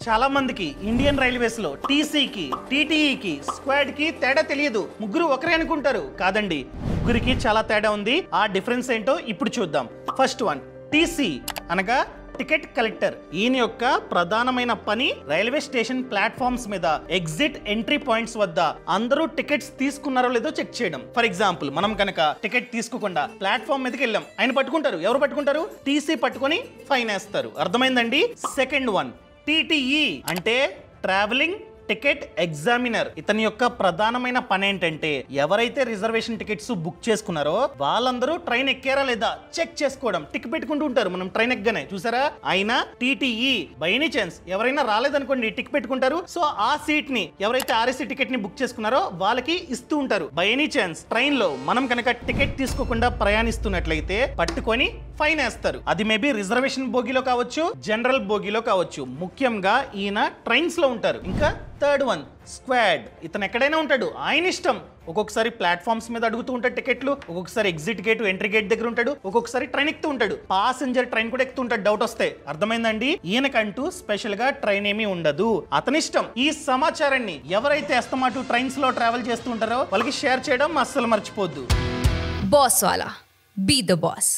చాలా మందికి Indian railways లో టీసీకి టీటీఈకి స్క్వాడ్ కి తేడా తెలియదు. ముగ్గురు ఒకరే అనుకుంటారు. కాదండి, ముగ్గురికి చాలా తేడా ఉంది. ఆ డిఫరెన్స్ ఏంటో ఇప్పుడు చూద్దాం. ఫస్ట్ వన్, టీసీ అనగా టికెట్ కలెక్టర్. ఈయన యొక్క ప్రధానమైన పని రైల్వే స్టేషన్ ప్లాట్ఫామ్స్ మీద ఎగ్జిట్ ఎంట్రీ పాయింట్స్ వద్ద అందరూ టికెట్స్ తీసుకున్నారో లేదో చెక్ చేయడం. ఫర్ ఎగ్జాంపుల్, మనం కనుక టికెట్ తీసుకోకుండా ప్లాట్ఫామ్ మీదకి వెళ్ళాం, ఆయన పట్టుకుంటారు. ఎవరు పట్టుకుంటారు? టీసీ పట్టుకొని ఫైన్ వేస్తారు. అర్థమైందండి? సెకండ్ వన్, టీటీఈ అంటే ట్రావెలింగ్ టికెట్ ఎగ్జామినర్. ఇతని యొక్క ప్రధానమైన పని ఏంటంటే ఎవరైతే రిజర్వేషన్ టికెట్స్ బుక్ చేసుకున్నారో వాళ్ళందరూ ట్రైన్ ఎక్కారా లేదా చెక్ చేసుకోవడం. టిక్ పెట్టుకుంటూ ఉంటారు మనం ట్రైన్ ఎక్కగానే, చూసారా? అయినా టీటీఈ బై ఎనీ ఛాన్స్ ఎవరైనా రాలేదనుకోండి టిక్ పెట్టుకుంటారు. సో ఆ సీట్ ని ఎవరైతే ఆర్ఎస్సీ టికెట్ ని బుక్ చేసుకున్నారో వాళ్ళకి ఇస్తూ ఉంటారు. బై ఎనీ ఛాన్స్ ట్రైన్ లో మనం కనుక టికెట్ తీసుకోకుండా ప్రయాణిస్తున్నట్లయితే పట్టుకొని ఫైన్ వేస్తారు. అది మేబీ రిజర్వేషన్ బోగిలో కావచ్చు, జనరల్ బోగిలో కావచ్చు. ముఖ్యంగా ఈయన ట్రైన్స్ లో ఉంటారు. ఇంకా థర్డ్ వన్, స్క్వాడ్. ఇతను ఎక్కడైనా ఉంటాడు, ఆయన ఇష్టం. ఒక్కొక్కసారి ప్లాట్ఫామ్స్ మీద అడుగుతూ ఉంటాడు టికెట్లు, ఒక్కొక్కసారి ఎగ్జిట్ గేట్ ఎంట్రీ గేట్ దగ్గర ఉంటాడు, ఒక్కొక్కసారి ట్రైన్ ఎక్కుతూ ఉంటాడు, పాసెంజర్ ట్రైన్ కూడా ఎక్కుతూ ఉంటాడు డౌట్ వస్తే. అర్థమైందండి? ఈయనకంటూ స్పెషల్ గా ట్రైన్ ఏమీ ఉండదు, అతని ఇష్టం. ఈ సమాచారాన్ని ఎవరైతే అస్తమాటు ట్రైన్స్ లో ట్రావెల్ చేస్తూ ఉంటారో వాళ్ళకి షేర్ చేయడం అస్సలు మర్చిపోద్దు. బాస్ వాలా, బీ ద బాస్.